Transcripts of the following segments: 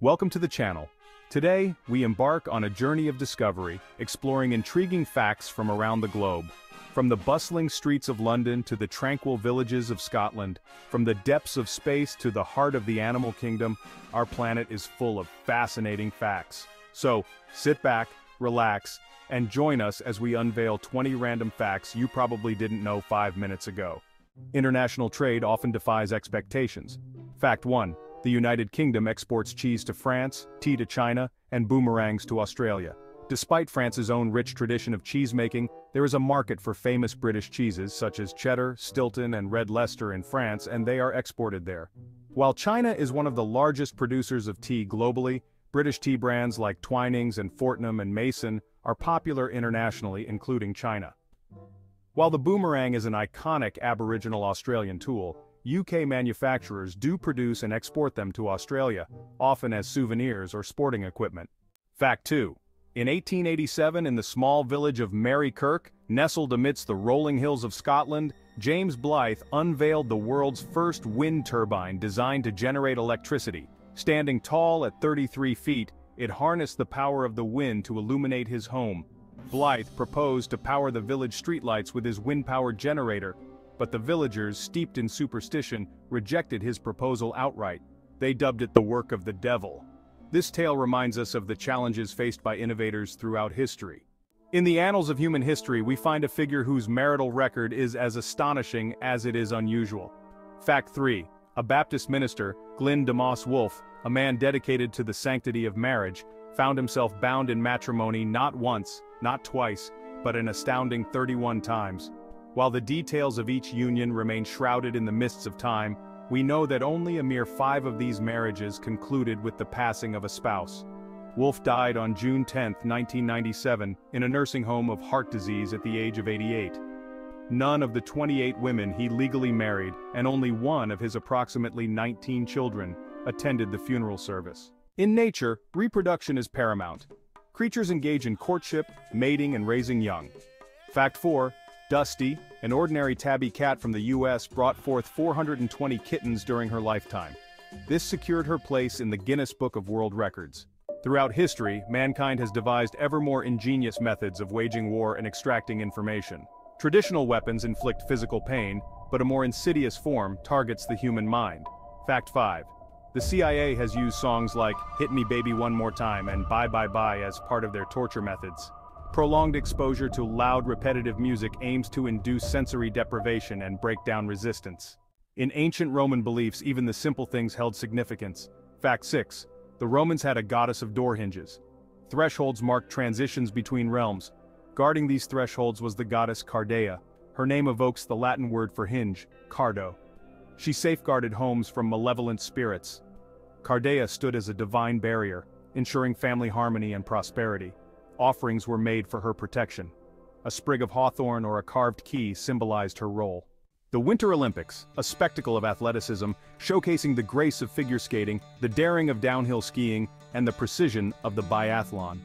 Welcome to the channel. Today, we embark on a journey of discovery, exploring intriguing facts from around the globe. From the bustling streets of London to the tranquil villages of Scotland, from the depths of space to the heart of the animal kingdom, our planet is full of fascinating facts. So, sit back, relax, and join us as we unveil 20 random facts you probably didn't know 5 minutes ago. International trade often defies expectations. Fact 1. The United Kingdom exports cheese to France, tea to China, and boomerangs to Australia. Despite France's own rich tradition of cheesemaking, there is a market for famous British cheeses such as Cheddar, Stilton, and Red Leicester in France, and they are exported there. While China is one of the largest producers of tea globally, British tea brands like Twinings and Fortnum and Mason are popular internationally, including China. While the boomerang is an iconic Aboriginal Australian tool, UK manufacturers do produce and export them to Australia, often as souvenirs or sporting equipment. Fact 2. In 1887, in the small village of Marykirk, nestled amidst the rolling hills of Scotland, James Blythe unveiled the world's first wind turbine designed to generate electricity. Standing tall at 33 feet, it harnessed the power of the wind to illuminate his home. Blythe proposed to power the village streetlights with his wind-powered generator, but the villagers, steeped in superstition, rejected his proposal outright. They dubbed it the work of the devil. This tale reminds us of the challenges faced by innovators throughout history. In the annals of human history, we find a figure whose marital record is as astonishing as it is unusual. Fact 3. A Baptist minister, Glyn DeMoss Wolfe, a man dedicated to the sanctity of marriage, found himself bound in matrimony not once, not twice, but an astounding 31 times. While the details of each union remain shrouded in the mists of time, we know that only a mere 5 of these marriages concluded with the passing of a spouse. Wolfe died on June 10, 1997, in a nursing home of heart disease at the age of 88. None of the 28 women he legally married, and only one of his approximately 19 children, attended the funeral service. In nature, reproduction is paramount. Creatures engage in courtship, mating, and raising young. Fact 4. Dusty, an ordinary tabby cat from the US, brought forth 420 kittens during her lifetime. This secured her place in the Guinness Book of World Records. Throughout history, mankind has devised ever more ingenious methods of waging war and extracting information. Traditional weapons inflict physical pain, but a more insidious form targets the human mind. Fact 5. The CIA has used songs like "Hit Me Baby One More Time" and "Bye Bye Bye" as part of their torture methods. Prolonged exposure to loud, repetitive music aims to induce sensory deprivation and break down resistance. In ancient Roman beliefs, even the simple things held significance. Fact 6. The Romans had a goddess of door hinges. Thresholds marked transitions between realms. Guarding these thresholds was the goddess Cardea. Her name evokes the Latin word for hinge, cardo. She safeguarded homes from malevolent spirits. Cardea stood as a divine barrier, ensuring family harmony and prosperity. Offerings were made for her protection. A sprig of hawthorn or a carved key symbolized her role. The Winter Olympics, a spectacle of athleticism, showcasing the grace of figure skating, the daring of downhill skiing, and the precision of the biathlon.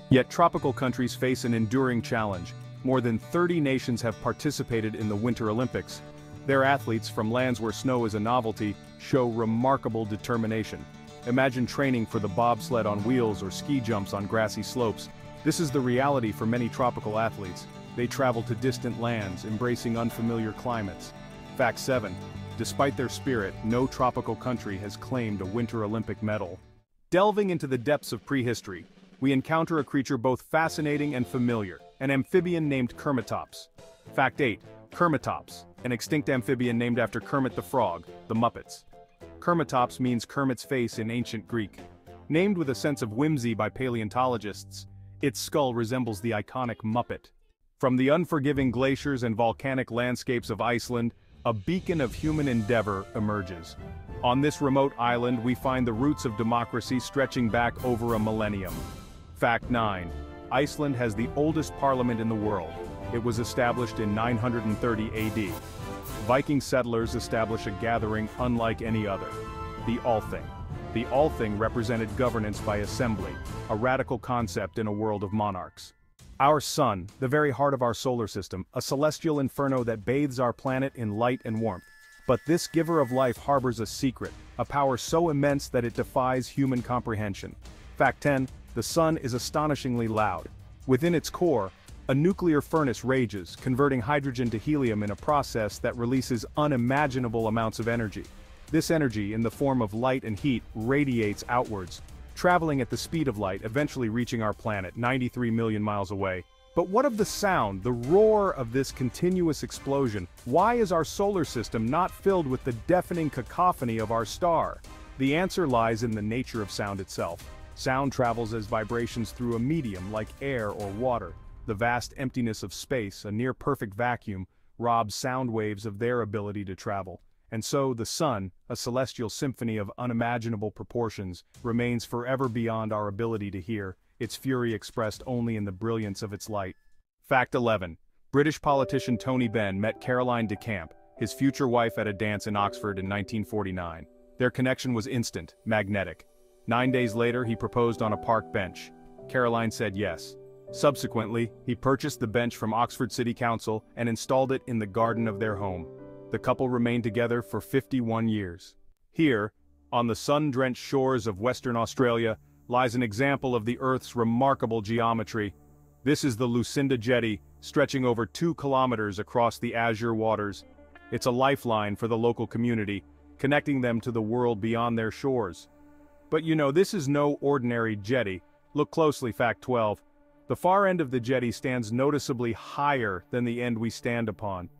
Yet tropical countries face an enduring challenge. More than 30 nations have participated in the Winter Olympics. Their athletes, from lands where snow is a novelty, show remarkable determination. Imagine training for the bobsled on wheels or ski jumps on grassy slopes. This is the reality for many tropical athletes. They travel to distant lands, embracing unfamiliar climates. Fact 7. Despite their spirit, no tropical country has claimed a Winter Olympic medal. Delving into the depths of prehistory, we encounter a creature both fascinating and familiar, an amphibian named Kermitops. Fact 8. Kermitops, an extinct amphibian named after Kermit the Frog, the Muppets. Kermitops means Kermit's face in ancient Greek. Named with a sense of whimsy by paleontologists, its skull resembles the iconic Muppet. From the unforgiving glaciers and volcanic landscapes of Iceland, a beacon of human endeavor emerges. On this remote island, we find the roots of democracy stretching back over a millennium. Fact 9. Iceland has the oldest parliament in the world. It was established in 930 AD. Viking settlers establish a gathering unlike any other, the Althing. The Althing represented governance by assembly, a radical concept in a world of monarchs. Our sun, the very heart of our solar system, a celestial inferno that bathes our planet in light and warmth. But this giver of life harbors a secret, a power so immense that it defies human comprehension. Fact 10. The sun is astonishingly loud. Within its core, a nuclear furnace rages, converting hydrogen to helium in a process that releases unimaginable amounts of energy. This energy, in the form of light and heat, radiates outwards, traveling at the speed of light, eventually reaching our planet 93 million miles away. But what of the sound, the roar of this continuous explosion? Why is our solar system not filled with the deafening cacophony of our star? The answer lies in the nature of sound itself. Sound travels as vibrations through a medium like air or water. The vast emptiness of space, a near-perfect vacuum, robs sound waves of their ability to travel. And so the sun, a celestial symphony of unimaginable proportions, remains forever beyond our ability to hear, its fury expressed only in the brilliance of its light. Fact 11. British politician Tony Benn met Caroline de Camp, his future wife, at a dance in Oxford in 1949. Their connection was instant, magnetic. 9 days later, he proposed on a park bench. Caroline said yes. Subsequently, he purchased the bench from Oxford City Council and installed it in the garden of their home. The couple remained together for 51 years. Here, on the sun-drenched shores of Western Australia, lies an example of the Earth's remarkable geometry. This is the Lucinda Jetty, stretching over 2 kilometers across the azure waters. It's a lifeline for the local community, connecting them to the world beyond their shores. But you know, this is no ordinary jetty. Look closely, fact 12. The far end of the jetty stands noticeably higher than the end we stand upon.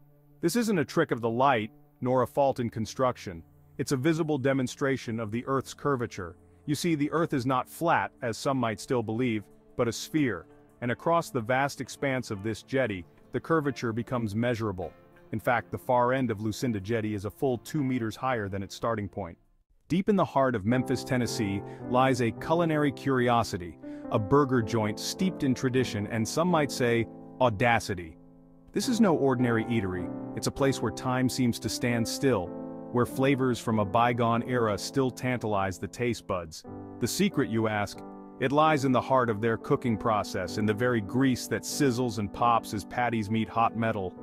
This isn't a trick of the light, nor a fault in construction. It's a visible demonstration of the Earth's curvature. You see, the Earth is not flat, as some might still believe, but a sphere, and across the vast expanse of this jetty, the curvature becomes measurable. In fact, the far end of Lucinda Jetty is a full 2 meters higher than its starting point. Deep in the heart of Memphis, Tennessee, lies a culinary curiosity, a burger joint steeped in tradition and, some might say, audacity. This is no ordinary eatery. It's a place where time seems to stand still, where flavors from a bygone era still tantalize the taste buds. The secret, you ask? It lies in the heart of their cooking process, in the very grease that sizzles and pops as patties meet hot metal.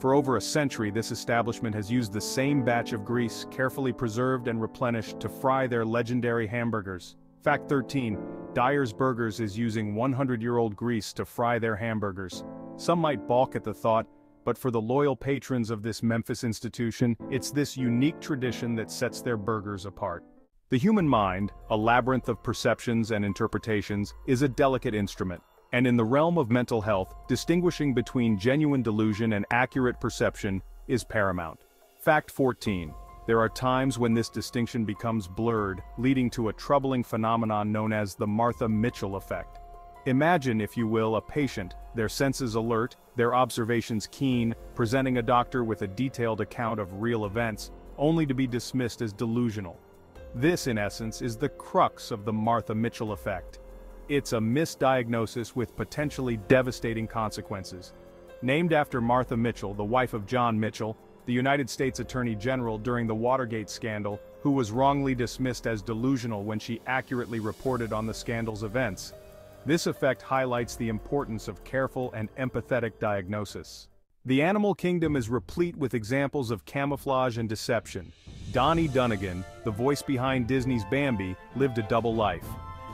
For over a century, this establishment has used the same batch of grease, carefully preserved and replenished, to fry their legendary hamburgers. Fact 13. Dyer's Burgers is using 100-year-old grease to fry their hamburgers. Some might balk at the thought, but for the loyal patrons of this Memphis institution, it's this unique tradition that sets their burgers apart. The human mind, a labyrinth of perceptions and interpretations, is a delicate instrument, and in the realm of mental health, distinguishing between genuine delusion and accurate perception is paramount. Fact 14. There are times when this distinction becomes blurred, leading to a troubling phenomenon known as the Martha Mitchell effect. Imagine, if you will, a patient, their senses alert, their observations keen, presenting a doctor with a detailed account of real events, only to be dismissed as delusional. This, in essence, is the crux of the Martha Mitchell effect. It's a misdiagnosis with potentially devastating consequences. Named after Martha Mitchell, the wife of John Mitchell, the United States Attorney General during the Watergate scandal, who was wrongly dismissed as delusional when she accurately reported on the scandal's events. This effect highlights the importance of careful and empathetic diagnosis. The animal kingdom is replete with examples of camouflage and deception. Donnie Dunnigan, the voice behind Disney's Bambi, lived a double life.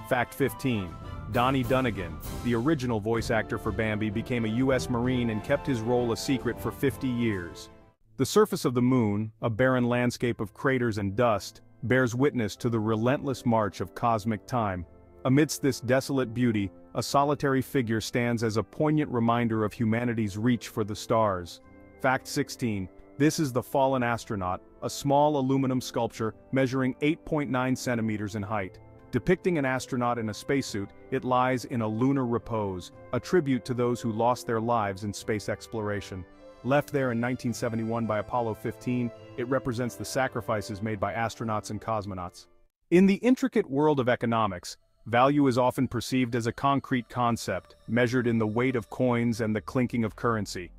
Fact 15. Donnie Dunnigan, the original voice actor for Bambi, became a U.S. Marine and kept his role a secret for 50 years. The surface of the moon, a barren landscape of craters and dust, bears witness to the relentless march of cosmic time. Amidst this desolate beauty, a solitary figure stands as a poignant reminder of humanity's reach for the stars. Fact 16. This is the Fallen Astronaut, a small aluminum sculpture measuring 8.9 centimeters in height. Depicting an astronaut in a spacesuit, it lies in a lunar repose, a tribute to those who lost their lives in space exploration. Left there in 1971 by Apollo 15, it represents the sacrifices made by astronauts and cosmonauts. In the intricate world of economics, value is often perceived as a concrete concept, measured in the weight of coins and the clinking of currency.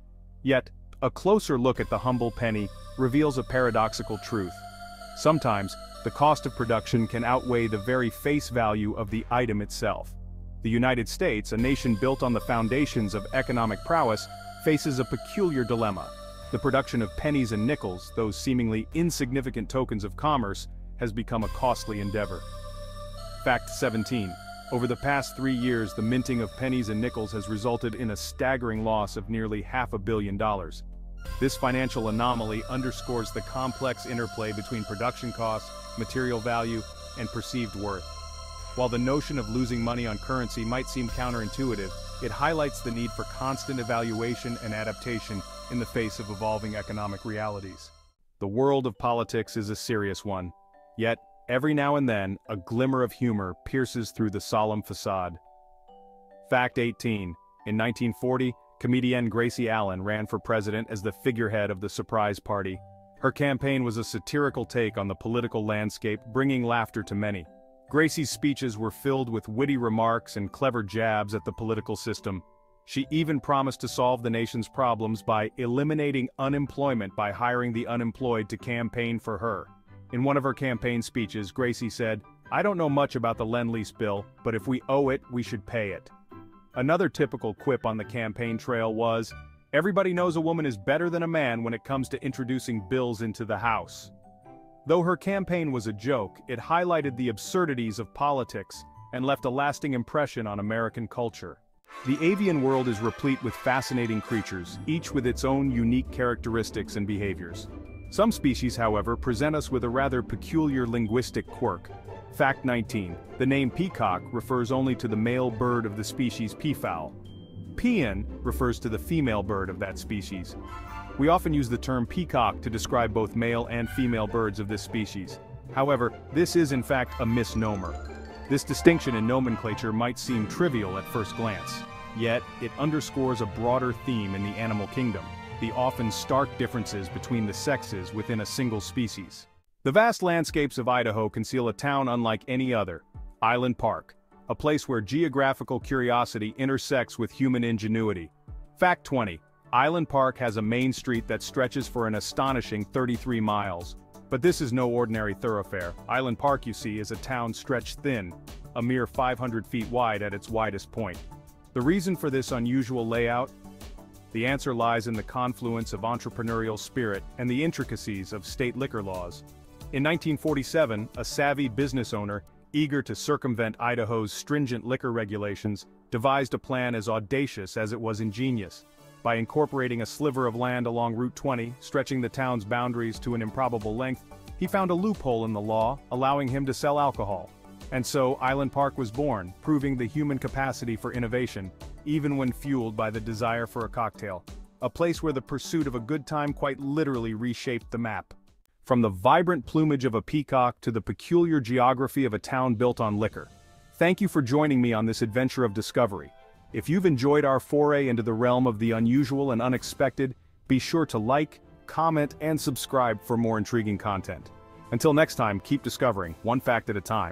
Yet, a closer look at the humble penny reveals a paradoxical truth. Sometimes, the cost of production can outweigh the very face value of the item itself. The United States, a nation built on the foundations of economic prowess, faces a peculiar dilemma. The production of pennies and nickels, those seemingly insignificant tokens of commerce, has become a costly endeavor. Fact 17. Over the past 3 years, the minting of pennies and nickels has resulted in a staggering loss of nearly $500 million. This financial anomaly underscores the complex interplay between production costs, material value, and perceived worth. While the notion of losing money on currency might seem counterintuitive, it highlights the need for constant evaluation and adaptation in the face of evolving economic realities. The world of politics is a serious one. Yet, every now and then, a glimmer of humor pierces through the solemn facade. Fact 18. In 1940, comedienne Gracie Allen ran for president as the figurehead of the Surprise Party. Her campaign was a satirical take on the political landscape, bringing laughter to many. Gracie's speeches were filled with witty remarks and clever jabs at the political system. She even promised to solve the nation's problems by eliminating unemployment by hiring the unemployed to campaign for her. In one of her campaign speeches, Gracie said, "I don't know much about the Lend-Lease bill, but if we owe it, we should pay it." Another typical quip on the campaign trail was, "Everybody knows a woman is better than a man when it comes to introducing bills into the House." Though her campaign was a joke, it highlighted the absurdities of politics and left a lasting impression on American culture. The avian world is replete with fascinating creatures, each with its own unique characteristics and behaviors. Some species, however, present us with a rather peculiar linguistic quirk. Fact 19. The name peacock refers only to the male bird of the species peafowl. Peon refers to the female bird of that species. We often use the term peacock to describe both male and female birds of this species. However, this is in fact a misnomer. This distinction in nomenclature might seem trivial at first glance, yet it underscores a broader theme in the animal kingdom, the often stark differences between the sexes within a single species. The vast landscapes of Idaho conceal a town unlike any other, Island Park, a place where geographical curiosity intersects with human ingenuity. Fact 20. Island Park has a main street that stretches for an astonishing 33 miles. But this is no ordinary thoroughfare. Island Park, you see, is a town stretched thin, a mere 500 feet wide at its widest point. The reason for this unusual layout? The answer lies in the confluence of entrepreneurial spirit and the intricacies of state liquor laws. In 1947, a savvy business owner, eager to circumvent Idaho's stringent liquor regulations, devised a plan as audacious as it was ingenious. By incorporating a sliver of land along Route 20, stretching the town's boundaries to an improbable length, he found a loophole in the law, allowing him to sell alcohol. And so Island Park was born, proving the human capacity for innovation, even when fueled by the desire for a cocktail. A place where the pursuit of a good time quite literally reshaped the map. From the vibrant plumage of a peacock to the peculiar geography of a town built on liquor. Thank you for joining me on this adventure of discovery. If you've enjoyed our foray into the realm of the unusual and unexpected, be sure to like, comment, and subscribe for more intriguing content. Until next time, keep discovering, one fact at a time.